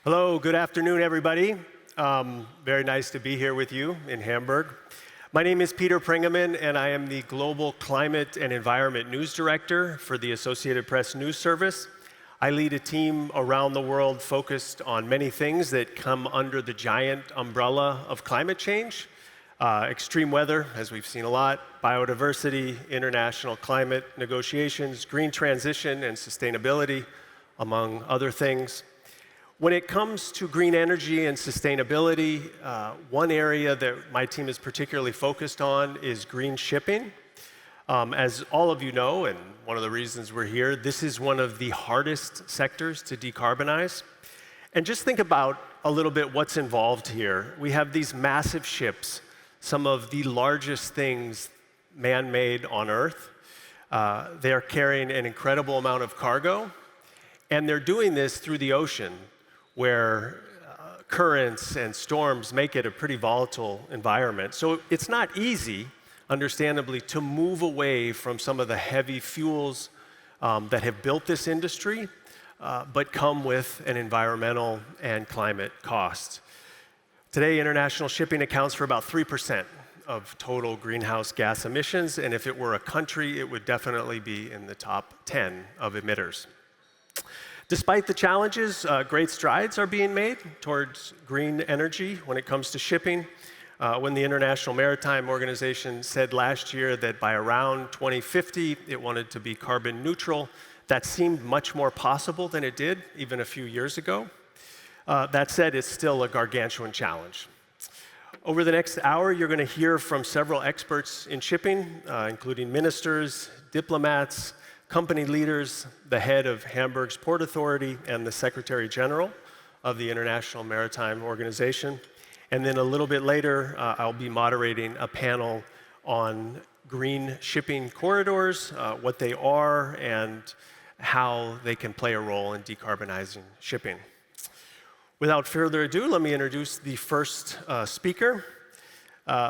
Hello, good afternoon, everybody. Very nice to be here with you in Hamburg. My name is Peter Prengaman, and I am the Global Climate and Environment News Director for the Associated Press News Service. I lead a team around the world focused on many things that come under the giant umbrella of climate change. Extreme weather, as we've seen a lot, biodiversity, international climate negotiations, green transition and sustainability, among other things. When it comes to green energy and sustainability, one area that my team is particularly focused on is green shipping. As all of you know, and one of the reasons we're here, this is one of the hardest sectors to decarbonize. And just think about a little bit what's involved here. We have these massive ships, some of the largest things man-made on Earth. They're carrying an incredible amount of cargo, and they're doing this through the ocean, where currents and storms make it a pretty volatile environment. So it's not easy, understandably, to move away from some of the heavy fuels that have built this industry, but come with an environmental and climate cost. Today, international shipping accounts for about 3% of total greenhouse gas emissions, and if it were a country, it would definitely be in the top 10 of emitters. Despite the challenges, great strides are being made towards green energy when it comes to shipping. When the International Maritime Organization said last year that by around 2050 it wanted to be carbon neutral, that seemed much more possible than it did even a few years ago. That said, it's still a gargantuan challenge. Over the next hour, you're going to hear from several experts in shipping, including ministers, diplomats, company leaders, the head of Hamburg's Port Authority, and the Secretary General of the International Maritime Organization. And then a little bit later, I'll be moderating a panel on green shipping corridors, what they are, and how they can play a role in decarbonizing shipping. Without further ado, let me introduce the first speaker.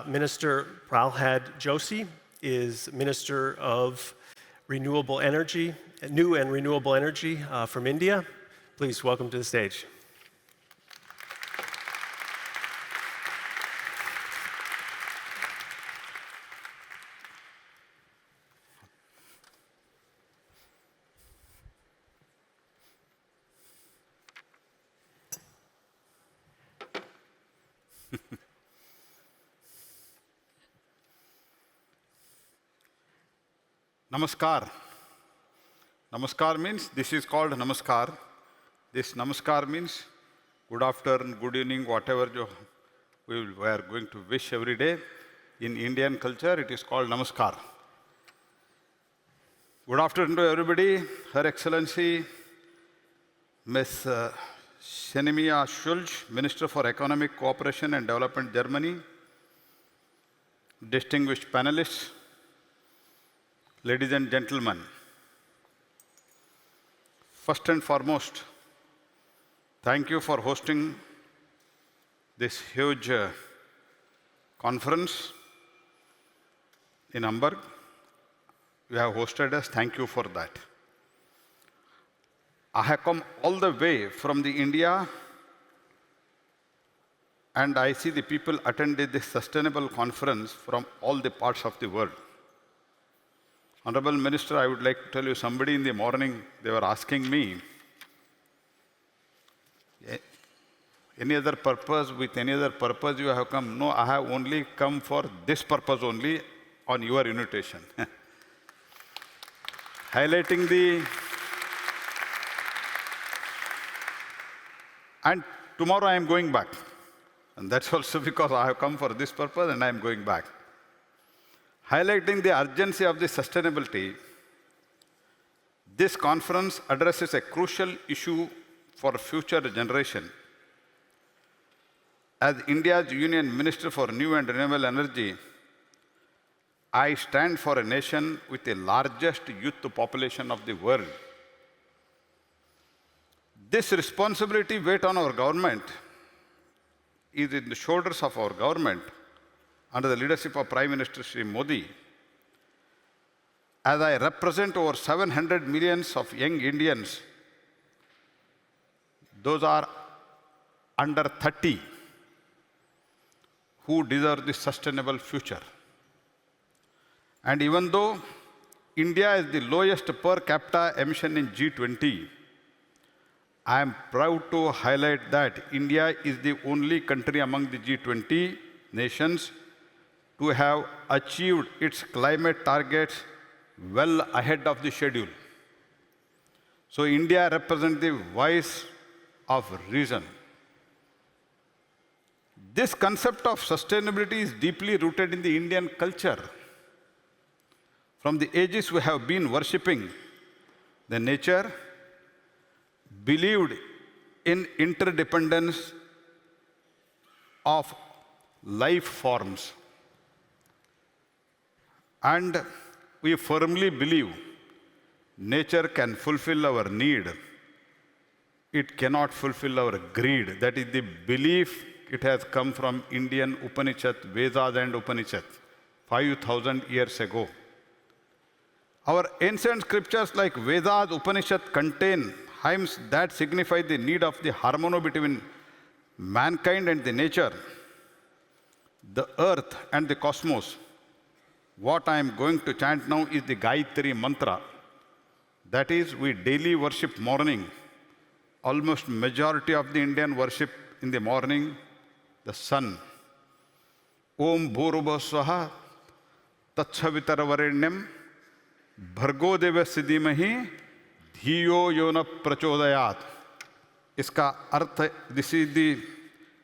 Minister Pralhad Joshi is Minister of Renewable Energy, New and Renewable Energy from India. Please welcome to the stage. Namaskar. Namaskar means, this is called Namaskar. This Namaskar means good afternoon, good evening, whatever we are going to wish every day. In Indian culture, it is called Namaskar. Good afternoon to everybody. Her Excellency, Ms. Svenja Schulze, Minister for Economic Cooperation and Development, Germany. Distinguished panelists, ladies and gentlemen, first and foremost, thank you for hosting this huge conference in Hamburg. You have hosted us, thank you for that. I have come all the way from India, and I see the people attended this sustainable conference from all the parts of the world. Honorable Minister, I would like to tell you, somebody in the morning, they were asking me, any other purpose, with any other purpose you have come? No, I have only come for this purpose only on your invitation. Highlighting and tomorrow I am going back. And that's also because I have come for this purpose and I am going back. Highlighting the urgency of the sustainability, this conference addresses a crucial issue for future generation. As India's Union Minister for New and Renewable Energy, I stand for a nation with the largest youth population of the world. This responsibility weight on our government is in the shoulders of our government under the leadership of Prime Minister Shri Modi. As I represent over 700 millions of young Indians, those are under 30 who deserve the sustainable future. And even though India is the lowest per capita emission in G20, I am proud to highlight that India is the only country among the G20 nations to have achieved its climate targets well ahead of the schedule. So India represents the voice of reason. This concept of sustainability is deeply rooted in the Indian culture. From the ages we have been worshipping the nature, believed in interdependence of life forms. And we firmly believe nature can fulfill our need. It cannot fulfill our greed. That is the belief. It has come from Indian Upanishad, Vedas and Upanishad, 5,000 years ago. Our ancient scriptures like Vedas, Upanishad contain hymns that signify the need of the harmony between mankind and the nature, the earth and the cosmos. What I am going to chant now is the Gayatri mantra. That is, we daily worship morning. Almost majority of the Indian worship in the morning the sun. Om Bhurubha Swaha Tatsavitarvarenyam Bhargo Devasya Dhimahi Dhiyo Yona Prachodayat. Iska artha, this is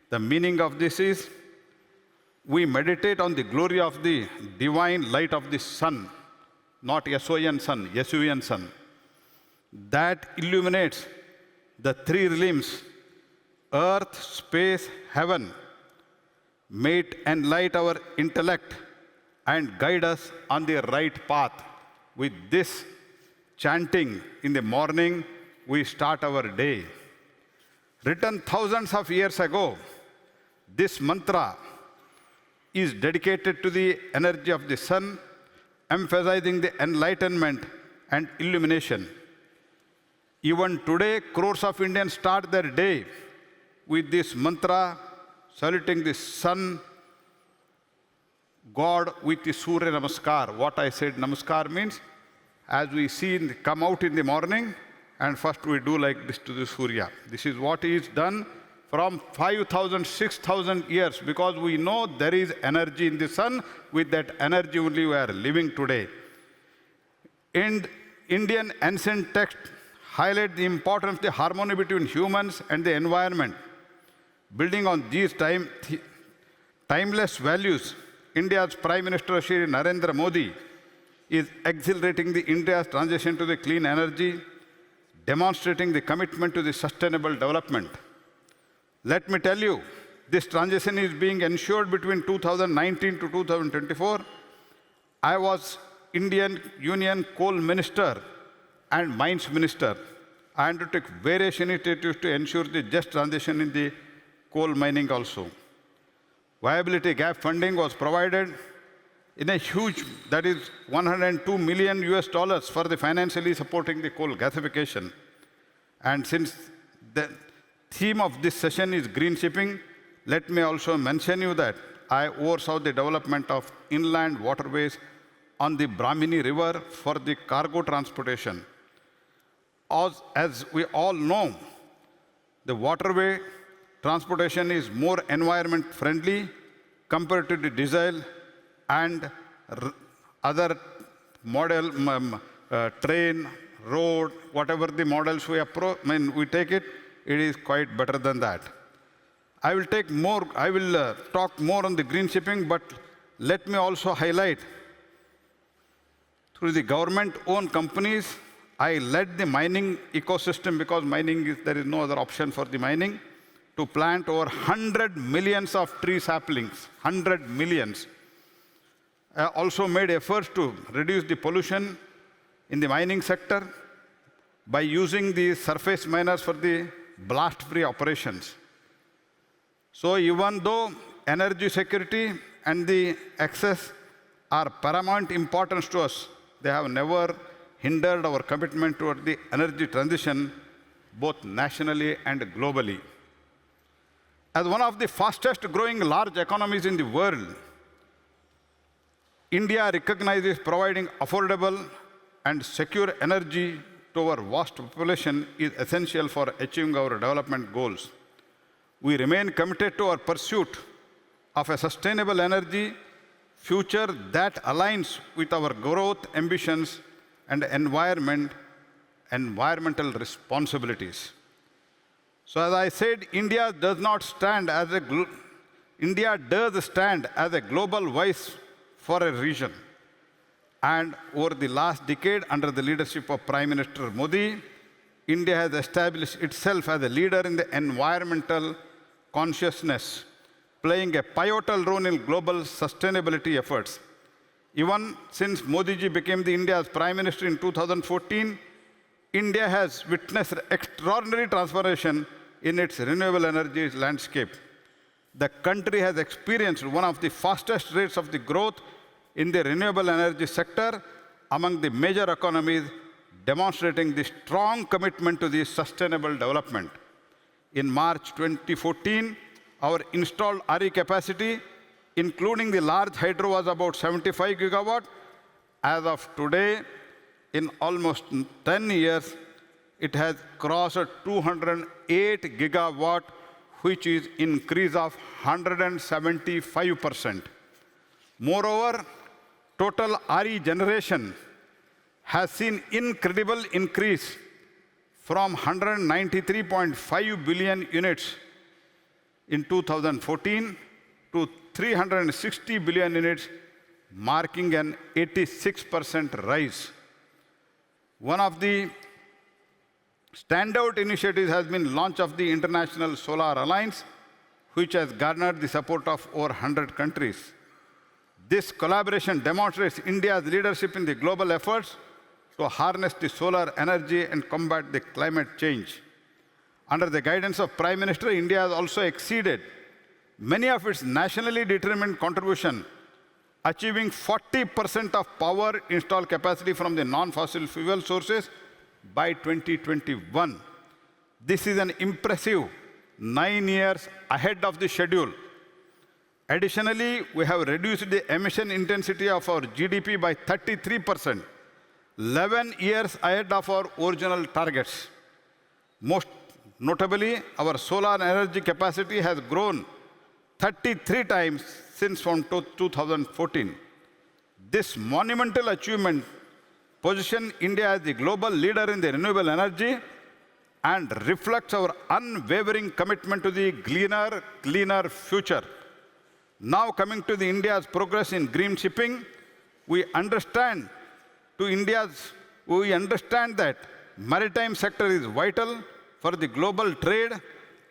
the meaning of this is, we meditate on the glory of the divine light of the sun, not S-O-N sun, S-U-N sun, that illuminates the three realms, earth, space, heaven. May it enlighten our intellect and guide us on the right path. With this chanting in the morning, we start our day. Written thousands of years ago, this mantra is dedicated to the energy of the sun, emphasizing the enlightenment and illumination. Even today, crores of Indians start their day with this mantra, saluting the sun God with the Surya Namaskar. What I said Namaskar means, as we see come out in the morning, and first we do like this to the Surya. This is what is done from 5,000, 6,000 years, because we know there is energy in the sun. With that energy only we are living today. And Indian ancient texts highlight the importance of the harmony between humans and the environment. Building on these timeless values, India's Prime Minister Shri Narendra Modi is accelerating the India's transition to the clean energy, demonstrating the commitment to the sustainable development. Let me tell you, this transition is being ensured between 2019 to 2024. I was Indian Union Coal Minister and Mines Minister. I undertook various initiatives to ensure the just transition in the coal mining also. Viability gap funding was provided in a huge, that is $102 million for the financially supporting the coal gasification. And since the theme of this session is green shipping, let me also mention you that I oversaw the development of inland waterways on the Brahmini River for the cargo transportation. As we all know, the waterway transportation is more environment friendly compared to the diesel and other model, train, road, whatever the models we take it, it is quite better than that. I will talk more on the green shipping, but let me also highlight, through the government-owned companies, I led the mining ecosystem, because there is no other option for the mining, to plant over 100 millions of tree saplings, 100 millions. I also made efforts to reduce the pollution in the mining sector by using the surface miners for the blast-free operations. So even though energy security and the access are paramount importance to us, they have never hindered our commitment toward the energy transition, both nationally and globally. As one of the fastest growing large economies in the world, India recognizes providing affordable and secure energy to our vast population is essential for achieving our development goals. We remain committed to our pursuit of a sustainable energy future that aligns with our growth ambitions and environmental responsibilities. So as I said, India does stand as a global voice for a region. And over the last decade, under the leadership of Prime Minister Modi, India has established itself as a leader in the environmental consciousness, playing a pivotal role in global sustainability efforts. Even since Modi ji became India's Prime Minister in 2014, India has witnessed extraordinary transformation in its renewable energy landscape. The country has experienced one of the fastest rates of the growth in the renewable energy sector among the major economies, demonstrating the strong commitment to the sustainable development. In March 2014, our installed RE capacity, including the large hydro, was about 75 gigawatt. As of today, in almost 10 years, it has crossed 208 gigawatt, which is increase of 175%. Moreover, total RE generation has seen incredible increase from 193.5 billion units in 2014 to 360 billion units, marking an 86% rise. One of the standout initiatives has been launch of the International Solar Alliance, which has garnered the support of over 100 countries. This collaboration demonstrates India's leadership in the global efforts to harness the solar energy and combat the climate change. Under the guidance of Prime Minister, India has also exceeded many of its nationally determined contributions, achieving 40% of power installed capacity from the non-fossil fuel sources by 2021. This is an impressive 9 years ahead of the schedule. Additionally, we have reduced the emission intensity of our GDP by 33%, 11 years ahead of our original targets. Most notably, our solar energy capacity has grown 33 times since from 2014. This monumental achievement positions India as the global leader in the renewable energy and reflects our unwavering commitment to the cleaner future. Now coming to India's progress in green shipping, we understand that maritime sector is vital for the global trade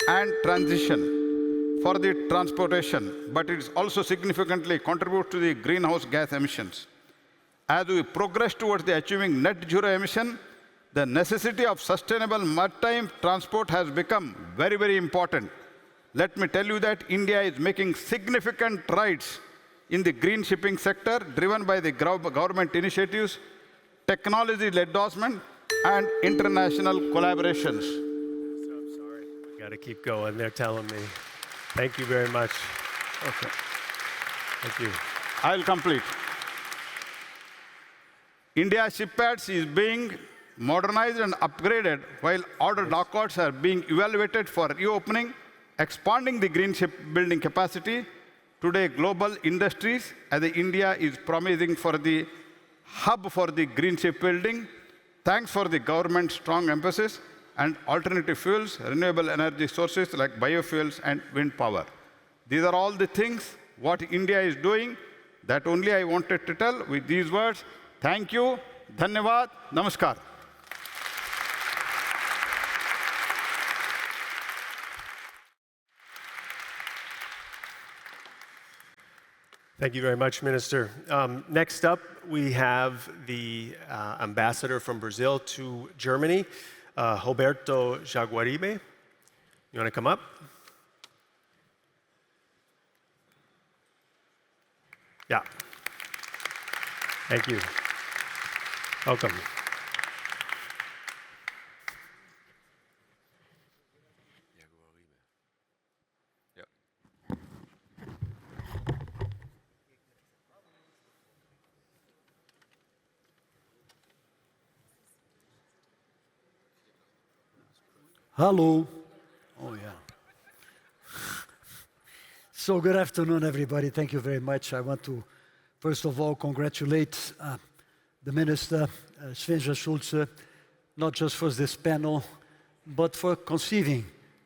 and transition for the transportation, but it also significantly contributes to the greenhouse gas emissions. As we progress towards the achieving net zero emission, the necessity of sustainable maritime transport has become very, very important. Let me tell you that India is making significant strides in the green shipping sector, driven by the government initiatives, technology-led endorsement, and international collaborations. I'm sorry. Got to keep going. They're telling me. Thank you very much. Okay. Thank you. I'll complete. India's shipyards is being modernized and upgraded, while order dockyards are being evaluated for reopening, expanding the green shipbuilding capacity. Today, global industries, as India is promising for the hub for the green shipbuilding, thanks for the government's strong emphasis and alternative fuels, renewable energy sources like biofuels and wind power. These are all the things what India is doing. That only I wanted to tell with these words. Thank you. Dhanyavad. Namaskar. Thank you very much, Minister. Next up, we have the ambassador from Brazil to Germany, Roberto Jaguaribe. You want to come up? Yeah. Thank you. Welcome. Hello. Oh, yeah. So good afternoon, everybody. Thank you very much. I want to, first of all, congratulate the Minister, Svenja Schulze, not just for this panel, but for conceiving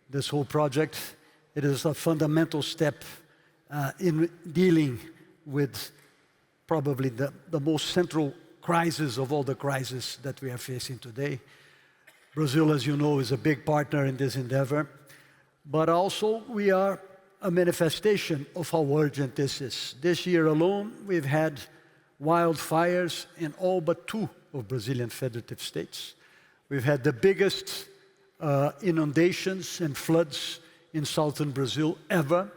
this whole project. It is a fundamental step in dealing with probably the most central crisis of all the crises that we are facing today. Brazil, as you know, is a big partner in this endeavor, but also we are a manifestation of how urgent this is. This year alone, we've had wildfires in all but 2 of Brazilian federative states. We've had the biggest inundations and floods in southern Brazil ever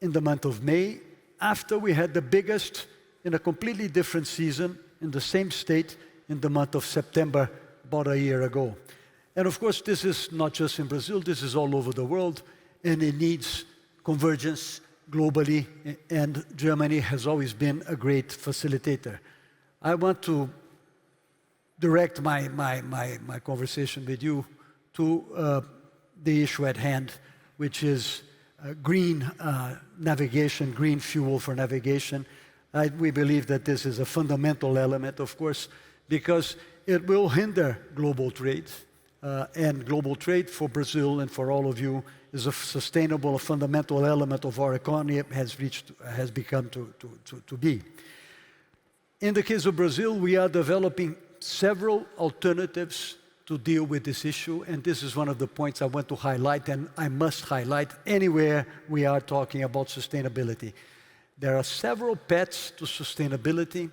in the month of May, after we had the biggest in a completely different season in the same state in the month of September about a year ago. And of course, this is not just in Brazil, this is all over the world, and it needs convergence globally, and Germany has always been a great facilitator. I want to direct my conversation with you to the issue at hand, which is green navigation, green fuel for navigation. We believe that this is a fundamental element, of course, because it will hinder global trade. And global trade for Brazil and for all of you is a sustainable, a fundamental element of our economy has become to be. In the case of Brazil, we are developing several alternatives to deal with this issue, and this is one of the points I want to highlight, and I must highlight anywhere we are talking about sustainability. There are several paths to sustainability,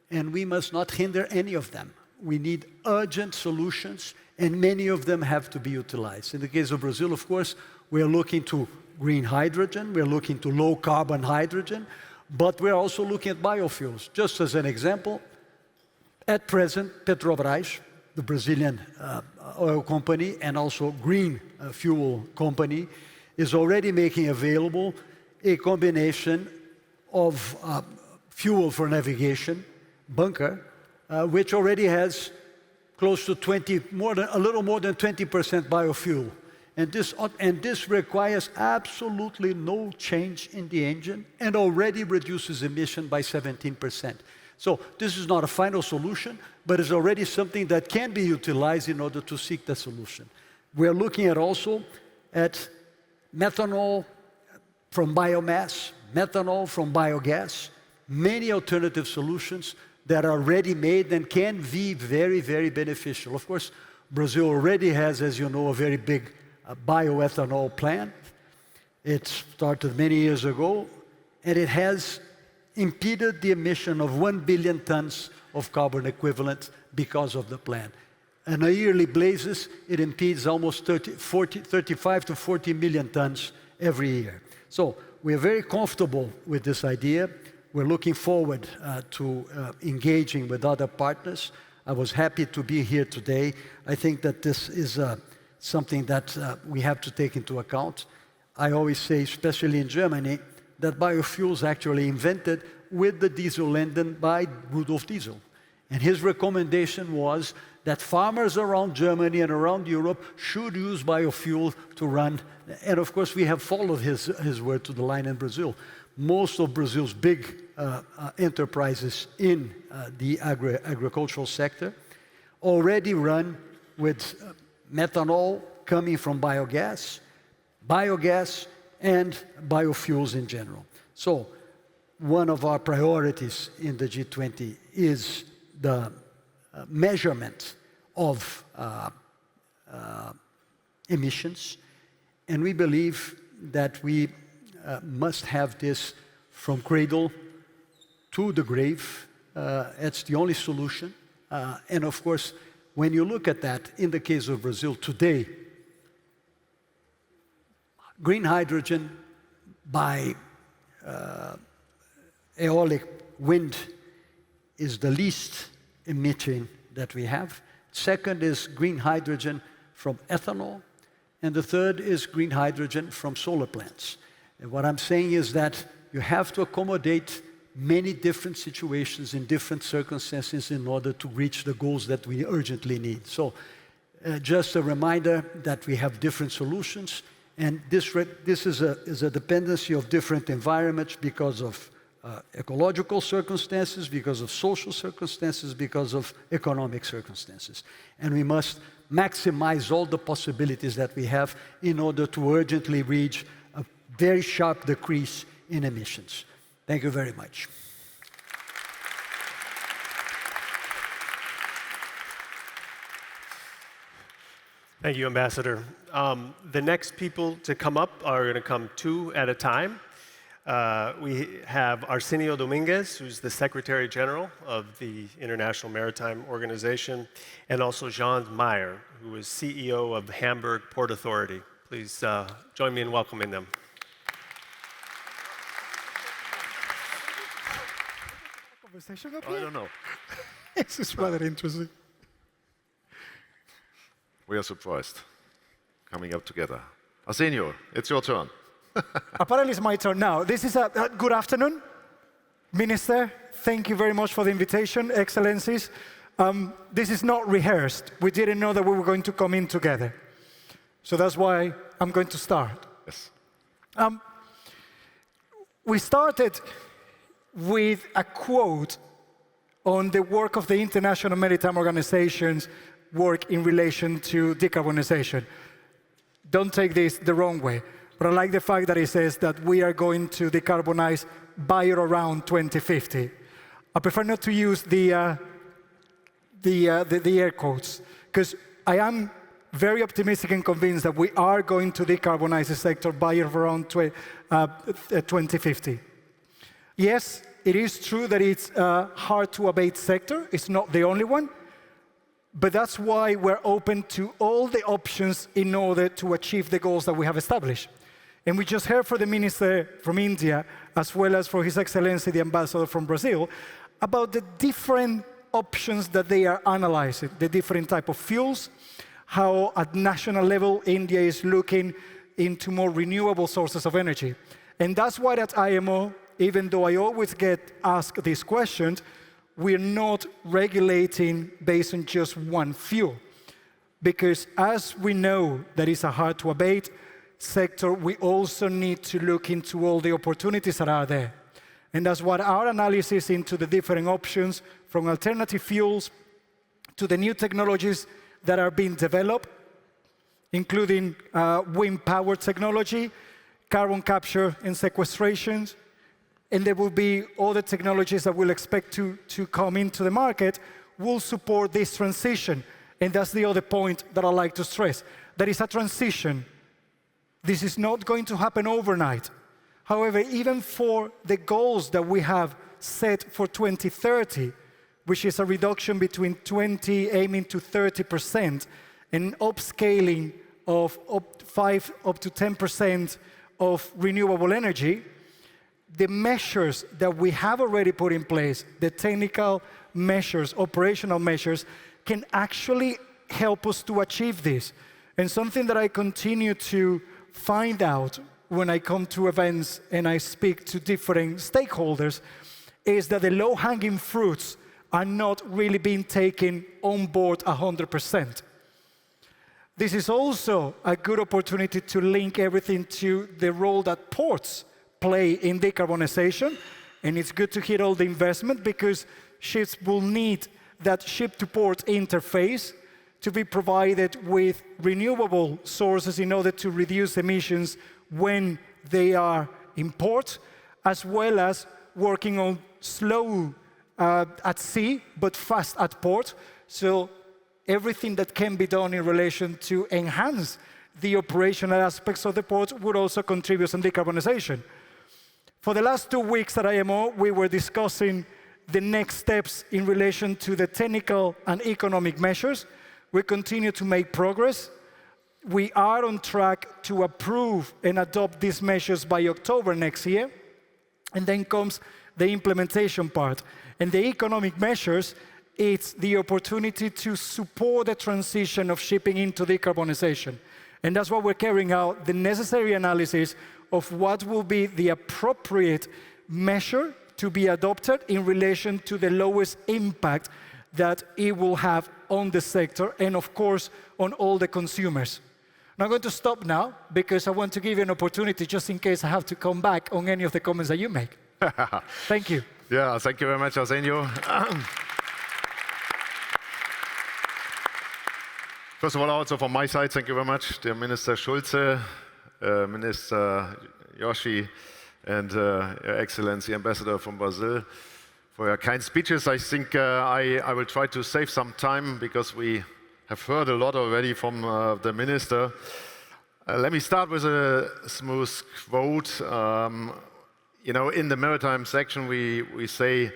and we must not hinder any of them. We need urgent solutions, and many of them have to be utilized. In the case of Brazil, of course, we are looking to green hydrogen, we're looking to low carbon hydrogen, but we're also looking at biofuels. Just as an example, at present, Petrobras, the Brazilian oil company and also green fuel company, is already making available a combination of fuel for navigation, bunker, which already has close to a little more than 20% biofuel. And this requires absolutely no change in the engine and already reduces emission by 17%. So this is not a final solution, but it's already something that can be utilized in order to seek the solution. We're looking at also at methanol from biomass, methanol from biogas, many alternative solutions that are ready-made and can be very, very beneficial. Of course, Brazil already has, as you know, a very big bioethanol plant. It started many years ago, and it has impeded the emission of 1 billion tons of carbon equivalent because of the plant. On a yearly basis, it impedes almost 35 to 40 million tons every year. So we're very comfortable with this idea. We're looking forward to engaging with other partners. I was happy to be here today. I think that this is something that we have to take into account. I always say, especially in Germany, that biofuels actually invented with the diesel engine by Rudolf Diesel. And his recommendation was that farmers around Germany and around Europe should use biofuel to run. And of course, we have followed his word to the line in Brazil. Most of Brazil's big enterprises in the agricultural sector already run with methanol coming from biogas, and biofuels in general. So one of our priorities in the G20 is the measurement of emissions, and we believe that we must have this from cradle to the grave. It's the only solution. And of course, when you look at that, in the case of Brazil today, green hydrogen by aeolic wind is the least emitting that we have. Second is green hydrogen from ethanol. And the third is green hydrogen from solar plants. And what I'm saying is that you have to accommodate many different situations in different circumstances in order to reach the goals that we urgently need. So just a reminder that we have different solutions, and this is a dependency of different environments because of ecological circumstances, because of social circumstances, because of economic circumstances. And we must maximize all the possibilities that we have in order to urgently reach a very sharp decrease in emissions. Thank you very much. Thank you, Ambassador. The next people to come up are going to come two at a time. We have Arsenio Dominguez, who's the Secretary General of the International Maritime Organization, and also Jean Meier, who is CEO of Hamburg Port Authority. Please join me in welcoming them. Conversation up here? I don't know. This is rather interesting. We are surprised. Coming up together. Arsenio, it's your turn. Apparently it's my turn now. This is a good afternoon, Minister. Thank you very much for the invitation, Excellencies. This is not rehearsed. We didn't know that we were going to come in together. So that's why I'm going to start. Yes. We started with a quote on the work of the International Maritime Organization's work in relation to decarbonization. Don't take this the wrong way, but I like the fact that it says that we are going to decarbonize by or around 2050. I prefer not to use the air quotes, because I am very optimistic and convinced that we are going to decarbonize the sector by or around 2050. Yes, it is true that it's a hard-to-abate sector. It's not the only one. But that's why we're open to all the options in order to achieve the goals that we have established. And we just heard from the Minister from India, as well as from His Excellency, the Ambassador from Brazil, about the different options that they are analyzing, the different type of fuels, how at national level India is looking into more renewable sources of energy. And that's why at IMO, even though I always get asked these questions, we're not regulating based on just one fuel. Because as we know that it's a hard-to-abate sector, we also need to look into all the opportunities that are there. And that's what our analysis into the different options, from alternative fuels to the new technologies that are being developed, including wind power technology, carbon capture and sequestration, and there will be other technologies that we'll expect to come into the market, will support this transition. And that's the other point that I like to stress. There is a transition. This is not going to happen overnight. However, even for the goals that we have set for 2030, which is a reduction between 20 aiming to 30%, and upscaling of 5 up to 10% of renewable energy, the measures that we have already put in place, the technical measures, operational measures, can actually help us to achieve this. And something that I continue to find out when I come to events and I speak to different stakeholders is that the low-hanging fruits are not really being taken on board 100%. This is also a good opportunity to link everything to the role that ports play in decarbonization, and it's good to hit all the investment because ships will need that ship-to-port interface to be provided with renewable sources in order to reduce emissions when they are in port, as well as working on slow at sea, but fast at port. So everything that can be done in relation to enhance the operational aspects of the port would also contribute on decarbonization. For the last 2 weeks at IMO, we were discussing the next steps in relation to the technical and economic measures. We continue to make progress. We are on track to approve and adopt these measures by October next year. And then comes the implementation part. And the economic measures, it's the opportunity to support the transition of shipping into decarbonization. And that's why we're carrying out the necessary analysis of what will be the appropriate measure to be adopted in relation to the lowest impact that it will have on the sector and, of course, on all the consumers. And I'm going to stop now because I want to give you an opportunity just in case I have to come back on any of the comments that you make. Thank you. Yeah, thank you very much, Arsenio. First of all, also from my side, thank you very much, dear Minister Schulze, Minister Joshi, and Your Excellency, Ambassador from Brazil, for your kind speeches. I think I will try to save some time because we have heard a lot already from the Minister. Let me start with a smooth quote. You know, in the maritime section, we say,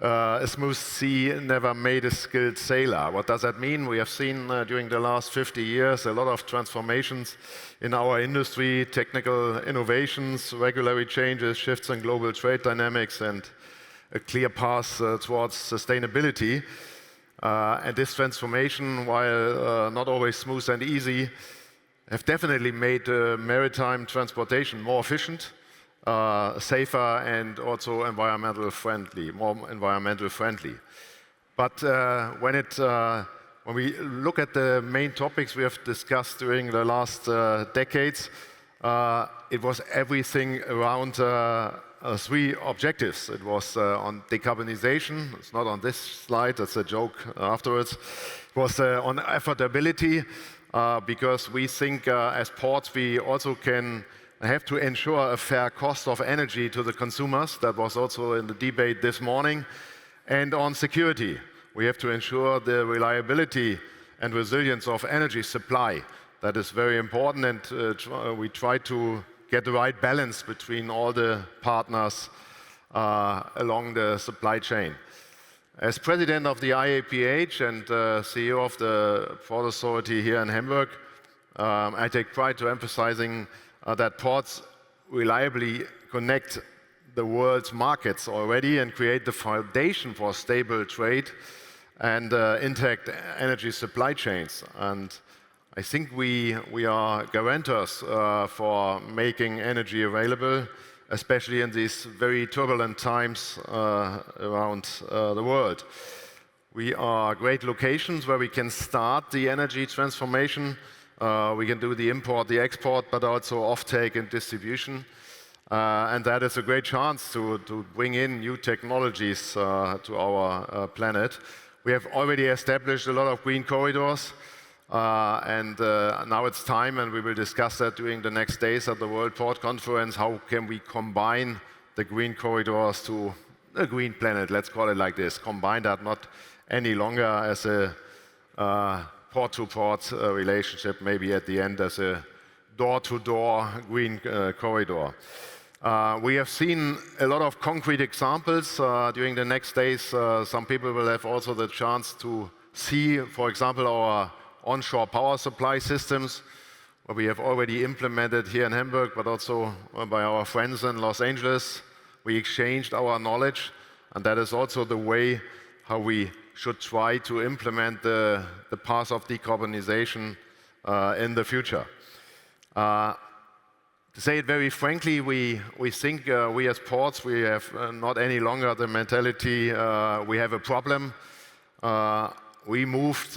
a smooth sea never made a skilled sailor. What does that mean? We have seen during the last 50 years a lot of transformations in our industry, technical innovations, regulatory changes, shifts in global trade dynamics, and a clear path towards sustainability. And this transformation, while not always smooth and easy, have definitely made maritime transportation more efficient, safer, and also more environmental friendly. But when we look at the main topics we have discussed during the last decades, it was everything around three objectives. It was on decarbonization. It's not on this slide, that's a joke afterwards. It was on affordability, because we think as ports we also have to ensure a fair cost of energy to the consumers. That was also in the debate this morning. And on security, we have to ensure the reliability and resilience of energy supply. That is very important, and we try to get the right balance between all the partners along the supply chain. As president of the IAPH and CEO of the Port Authority here in Hamburg, I take pride to emphasizing that ports reliably connect the world's markets already and create the foundation for stable trade and intact energy supply chains. And I think we are guarantors for making energy available, especially in these very turbulent times around the world. We are great locations where we can start the energy transformation. We can do the import, the export, but also offtake and distribution. And that is a great chance to bring in new technologies to our planet. We have already established a lot of green corridors. And now it's time, and we will discuss that during the next days at the World Port Conference. How can we combine the green corridors to a green planet? Let's call it like this. Combine that not any longer as a port-to-port relationship, maybe at the end as a door-to-door green corridor. We have seen a lot of concrete examples during the next days. Some people will have also the chance to see, for example, our onshore power supply systems, where we have already implemented here in Hamburg, but also by our friends in Los Angeles. We exchanged our knowledge, and that is also the way how we should try to implement the path of decarbonization in the future. To say it very frankly, we think we as ports, we have not any longer the mentality we have a problem. We moved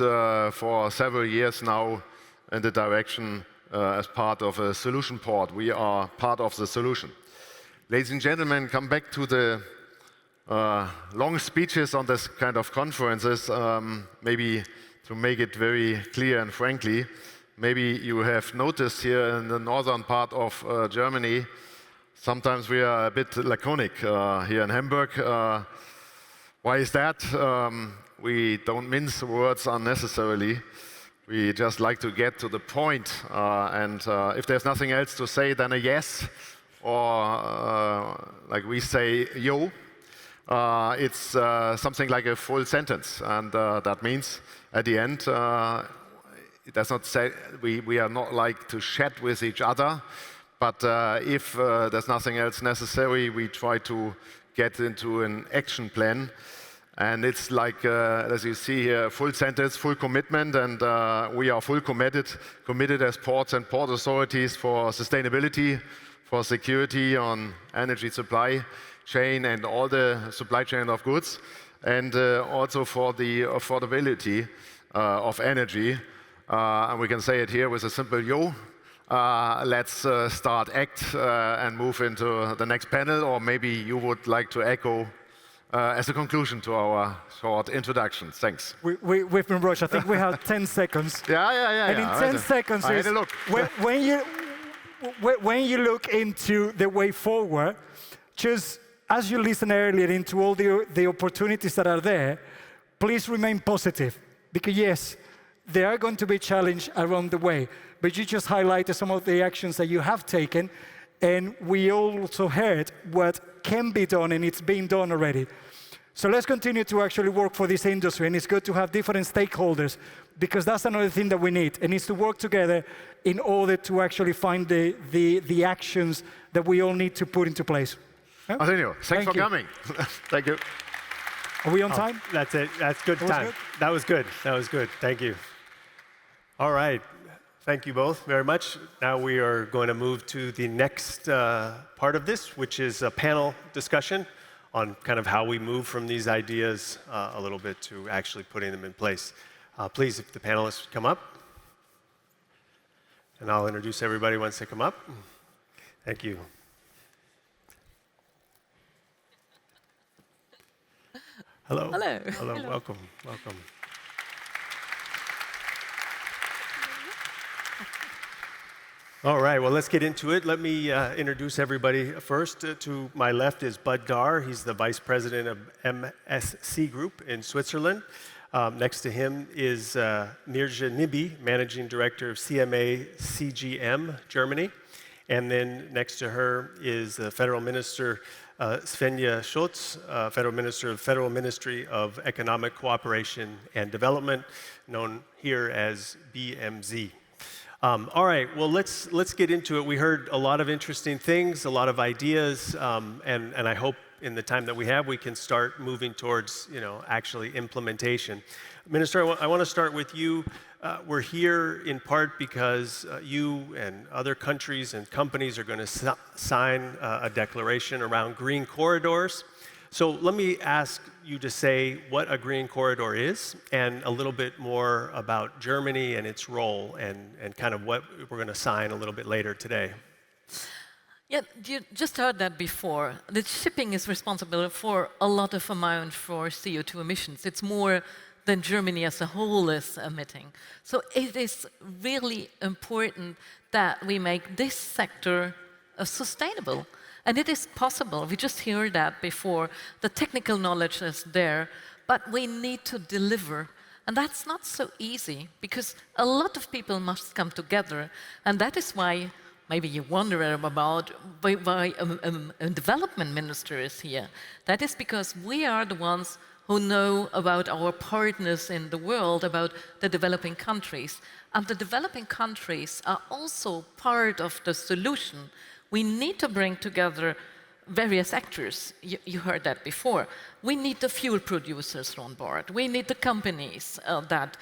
for several years now in the direction as part of a solution port. We are part of the solution. Ladies and gentlemen, come back to the long speeches on this kind of conferences. Maybe to make it very clear and frankly, maybe you have noticed here in the northern part of Germany, sometimes we are a bit laconic here in Hamburg. Why is that? We don't mince words unnecessarily. We just like to get to the point. And if there's nothing else to say than a yes, or like we say, yo, it's something like a full sentence. And that means at the end, it does not say, we are not like to chat with each other. But if there's nothing else necessary, we try to get into an action plan. And it's like, as you see here, full sentence, full commitment, and we are full committed as ports and port authorities for sustainability, for security on energy supply chain and all the supply chain of goods. and also for the affordability of energy. And we can say it here with a simple yo. Let's start ACT and move into the next panel, or maybe you would like to echo as a conclusion to our short introduction. Thanks. We've been rushed. I think we have 10 seconds. Yeah. And in 10 seconds, I had a look. when you look into the way forward, just as you listened earlier into all the opportunities that are there, please remain positive. Because yes, there are going to be challenges along the way, but you just highlighted some of the actions that you have taken, and we also heard what can be done, and it's being done already. So let's continue to actually work for this industry, and it's good to have different stakeholders, because that's another thing that we need. It needs to work together in order to actually find the actions that we all need to put into place. Yeah? Arsenio, thanks for coming. Thank you. Are we on time? That's it. That's good time. That was good. That was good. Thank you. All right. Thank you both very much. Now we are going to move to the next part of this, which is a panel discussion on kind of how we move from these ideas a little bit to actually putting them in place. Please, if the panelists come up, and I'll introduce everybody once they come up. Thank you. Hello. Hello. Hello. Welcome. Welcome. All right, well, let's get into it. Let me introduce everybody first. To my left is Bud Gar. He's the Vice President of MSC Group in Switzerland. Next to him is Mirja Nibbe, Managing Director of CMA CGM, Germany. And then next to her is the Federal Minister Svenja Schulze, Federal Minister of Federal Ministry of Economic Cooperation and Development, known here as BMZ. All right, well, let's get into it. We heard a lot of interesting things, a lot of ideas, and I hope in the time that we have, we can start moving towards, actually implementation. Minister, I want to start with you. We're here in part because you and other countries and companies are going to sign a declaration around green corridors. So let me ask you to say what a green corridor is and a little bit more about Germany and its role and kind of what we're going to sign a little bit later today. Yeah, you just heard that before. The shipping is responsible for a lot of amount for CO2 emissions. It's more than Germany as a whole is emitting. So it is really important that we make this sector sustainable. And it is possible. We just heard that before. The technical knowledge is there, but we need to deliver. And that's not so easy, because a lot of people must come together. And that is why maybe you wonder about why a development minister is here. That is because we are the ones who know about our partners in the world, about the developing countries. And the developing countries are also part of the solution. We need to bring together various actors. You heard that before. We need the fuel producers on board. We need the companies that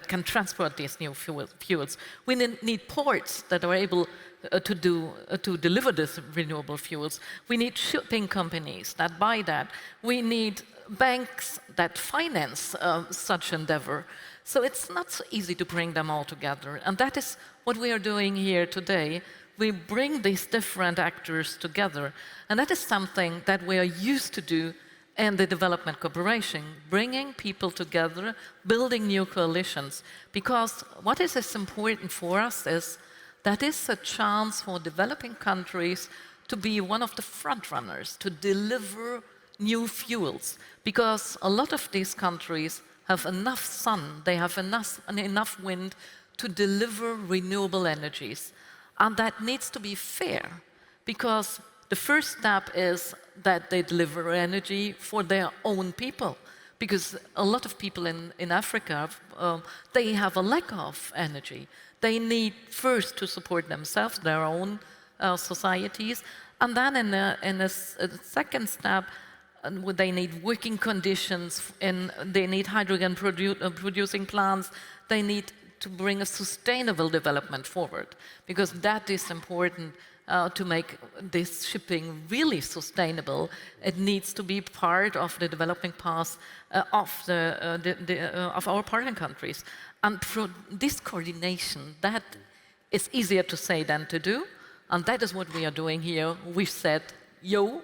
can transport these new fuels. We need ports that are able to deliver these renewable fuels. We need shipping companies that buy that. We need banks that finance such endeavor. So it's not so easy to bring them all together. And that is what we are doing here today. We bring these different actors together, and that is something that we are used to do in the development cooperation, bringing people together, building new coalitions, because what is important for us is that is a chance for developing countries to be one of the front runners, to deliver new fuels, because a lot of these countries have enough sun, they have enough wind to deliver renewable energies. And that needs to be fair, because the first step is that they deliver energy for their own people. Because a lot of people in Africa, they have a lack of energy. They need first to support themselves, their own societies, and then in a second step, they need working conditions, and they need hydrogen producing plants, they need to bring a sustainable development forward, because that is important to make this shipping really sustainable. It needs to be part of the developing path of our partner countries. And for this coordination, that is easier to say than to do, and that is what we are doing here. We said, yo,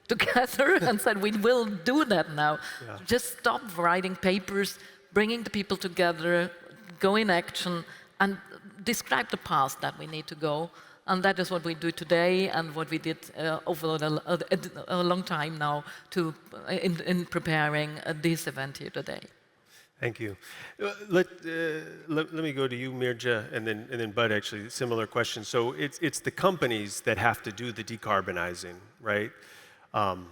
together and said we will do that now. Yeah. Just stop writing papers, bringing the people together, go in action, and describe the path that we need to go. And that is what we do today, and what we did over a long time now in preparing this event here today. Thank you. Let me go to you, Mirja, and then Bud. Actually, similar question. So it's the companies that have to do the decarbonizing, right?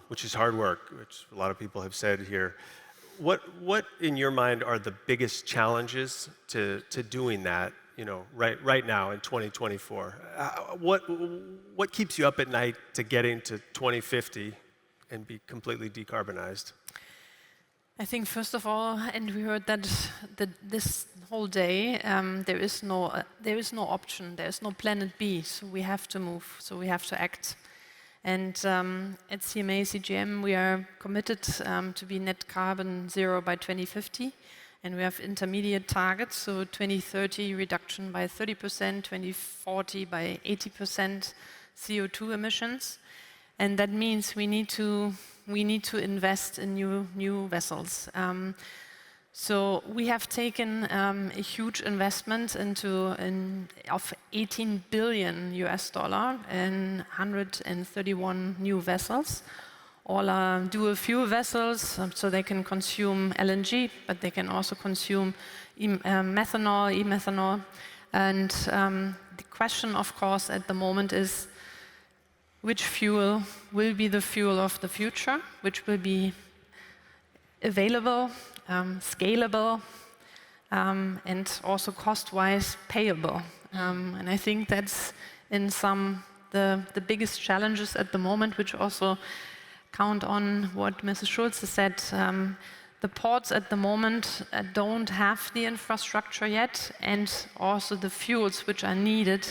Which is hard work, which a lot of people have said here. What in your mind are the biggest challenges to doing that? You know, right now in 2024. What keeps you up at night to getting to 2050 and be completely decarbonized? I think first of all, and we heard that this whole day, there is no option, there is no planet B, so we have to move, so we have to act. And at CMA CGM, we are committed to be net carbon zero by 2050, and we have intermediate targets, so 2030 reduction by 30%, 2040 by 80% CO2 emissions, and that means we need to invest in new vessels. So we have taken a huge investment of $18 billion in 131 new vessels. All are dual fuel vessels, so they can consume LNG, but they can also consume methanol, e-methanol. And the question, of course, at the moment is, which fuel will be the fuel of the future, which will be available, scalable, and also cost-wise payable. And I think that's in the biggest challenges at the moment, which also count on what Mrs. Schulze said. The ports at the moment don't have the infrastructure yet, and also the fuels which are needed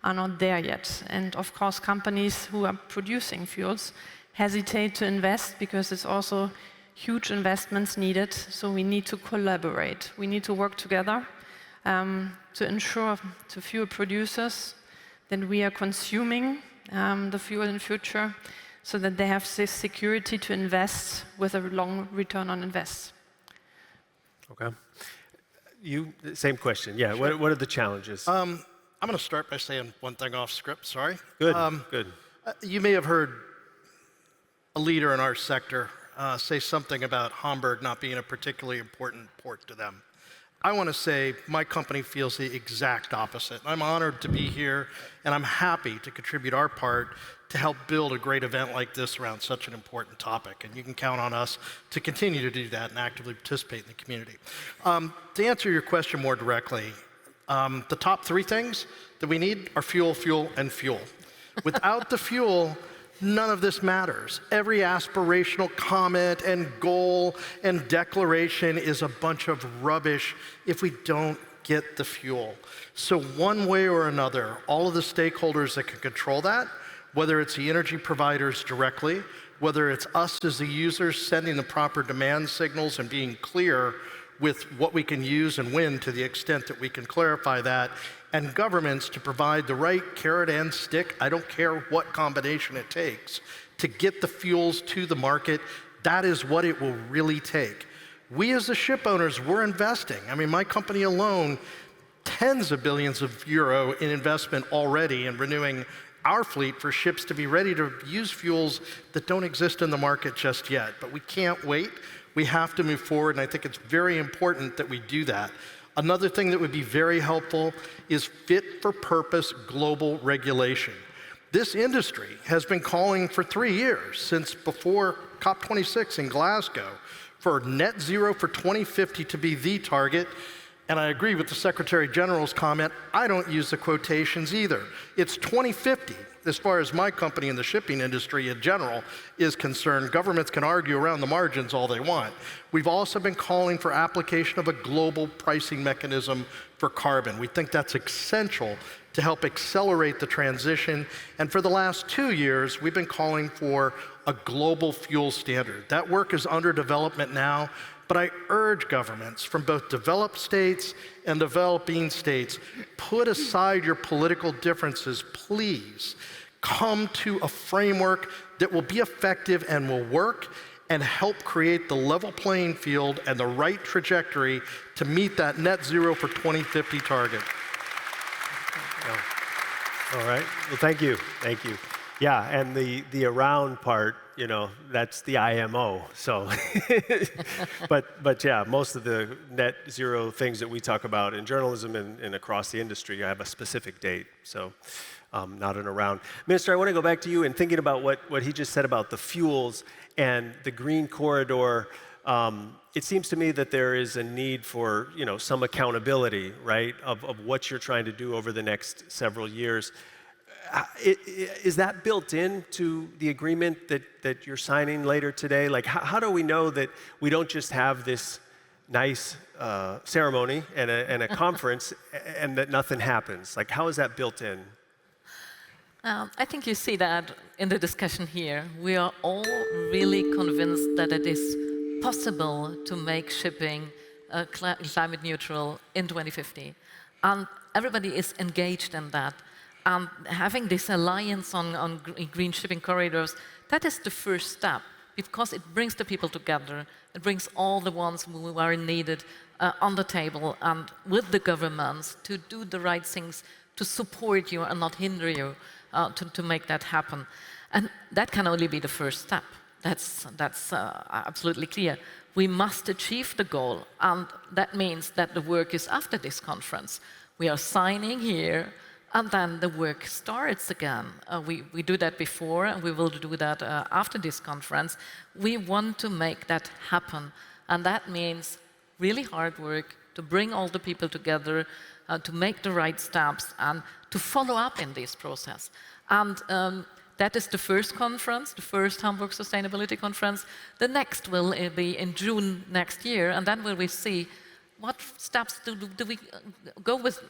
are not there yet. And of course, companies who are producing fuels hesitate to invest because it's also huge investments needed. So we need to collaborate. We need to work together to ensure to fuel producers that we are consuming the fuel in future, so that they have this security to invest with a long return on invest. Okay. You, same question. Yeah, sure. What are the challenges? I'm going to start by saying one thing off script, sorry. Good, good. You may have heard a leader in our sector say something about Hamburg not being a particularly important port to them. I want to say my company feels the exact opposite. I'm honored to be here, and I'm happy to contribute our part to help build a great event like this around such an important topic. And you can count on us to continue to do that and actively participate in the community. To answer your question more directly, the top three things that we need are fuel, fuel, and fuel. Without the fuel, none of this matters. Every aspirational comment and goal and declaration is a bunch of rubbish if we don't get the fuel. So one way or another, all of the stakeholders that can control that, whether it's the energy providers directly, whether it's us as the users sending the proper demand signals and being clear with what we can use and when to the extent that we can clarify that, and governments to provide the right carrot and stick, I don't care what combination it takes, to get the fuels to the market. That is what it will really take. We as the ship owners, we're investing. I mean, my company alone, tens of billions of euro in investment already in renewing our fleet for ships to be ready to use fuels that don't exist in the market just yet. But we can't wait. We have to move forward, and I think it's very important that we do that. Another thing that would be very helpful is fit-for-purpose global regulation. This industry has been calling for 3 years, since before COP26 in Glasgow, for net zero for 2050 to be the target. And I agree with the Secretary General's comment. I don't use the quotations either. It's 2050. As far as my company and the shipping industry in general is concerned. Governments can argue around the margins all they want. We've also been calling for application of a global pricing mechanism for carbon. We think that's essential to help accelerate the transition. And for the last 2 years, we've been calling for a global fuel standard. That work is under development now, but I urge governments from both developed states and developing states, put aside your political differences, please. Come to a framework that will be effective and will work and help create the level playing field and the right trajectory to meet that net zero for 2050 target. All right. Well, thank you. Thank you. Yeah, and the around part, you know, that's the IMO. So, but yeah, most of the net zero things that we talk about in journalism and across the industry have a specific date. So, not an around. Minister, I want to go back to you and thinking about what he just said about the fuels and the green corridor. It seems to me that there is a need for, you know, some accountability, right, of what you're trying to do over the next several years. Is that built into the agreement that you're signing later today? Like, how do we know that we don't just have this nice ceremony and a conference and that nothing happens? Like, how is that built in? I think you see that in the discussion here. We are all really convinced that it is possible to make shipping climate neutral in 2050. And everybody is engaged in that. Having this alliance on green shipping corridors, that is the first step, because it brings the people together. It brings all the ones who are needed on the table and with the governments to do the right things to support you and not hinder you to make that happen. And that can only be the first step. That's absolutely clear. We must achieve the goal, and that means that the work is after this conference. We are signing here, and then the work starts again. We do that before, and we will do that after this conference. We want to make that happen, and that means really hard work to bring all the people together, to make the right steps, and to follow up in this process. And that is the first conference, the first Hamburg Sustainability Conference. The next will be in June next year, and then we will see what steps do we go with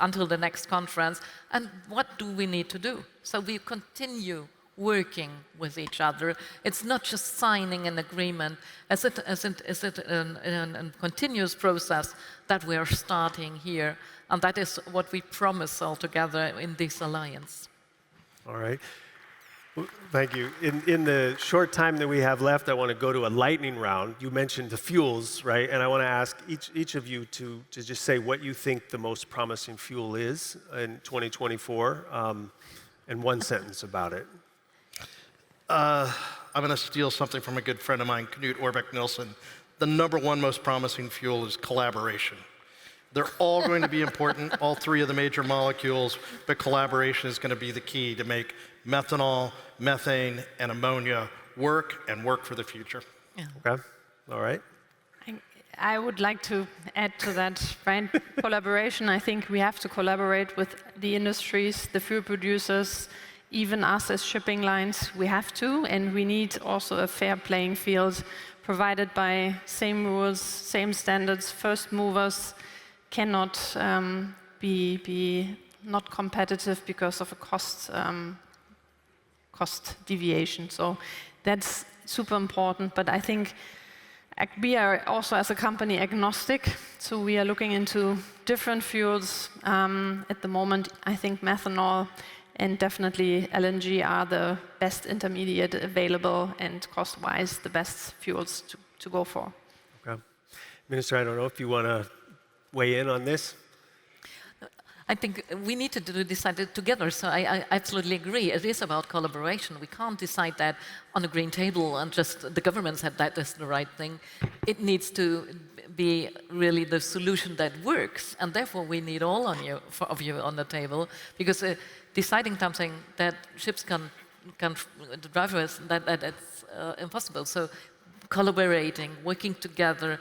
until the next conference, and what do we need to do? So we continue working with each other. It's not just signing an agreement. Is it a continuous process that we are starting here? And that is what we promise all together in this alliance. All right. Well, thank you. In the short time that we have left, I want to go to a lightning round. You mentioned the fuels, right? And I want to ask each of you to just say what you think the most promising fuel is in 2024, and one sentence about it. I'm going to steal something from a good friend of mine, Knut Orbeck Nielsen. The #1 most promising fuel is collaboration. They're all going to be important, all three of the major molecules, but collaboration is going to be the key to make methanol, methane, and ammonia work and work for the future. Yeah. Okay. All right. I would like to add to that, right? Collaboration, I think we have to collaborate with the industries, the fuel producers, even us as shipping lines, we have to, and we need also a fair playing field provided by same rules, same standards. First movers cannot be not competitive because of a cost deviation. So that's super important, but I think we are also as a company agnostic, so we are looking into different fuels. At the moment, I think methanol and definitely LNG are the best intermediate available and cost-wise the best fuels to go for. Okay. Minister, I don't know if you want to weigh in on this? I think we need to decide it together, so I absolutely agree. It is about collaboration. We can't decide that on a green table and just the government said that is the right thing. It needs to be really the solution that works, and therefore we need all of you on the table, because deciding something that ships can drive us, that's impossible. So collaborating, working together,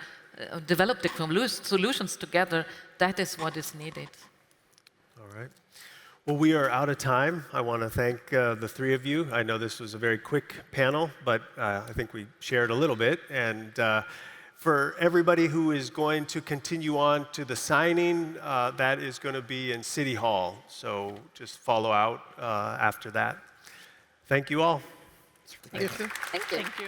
develop the solutions together, that is what is needed. All right. Well, we are out of time. I want to thank the three of you. I know this was a very quick panel, but I think we shared a little bit. And For everybody who is going to continue on to the signing, that is going to be in City Hall. So just follow out after that. Thank you all. Thank you. Thank you.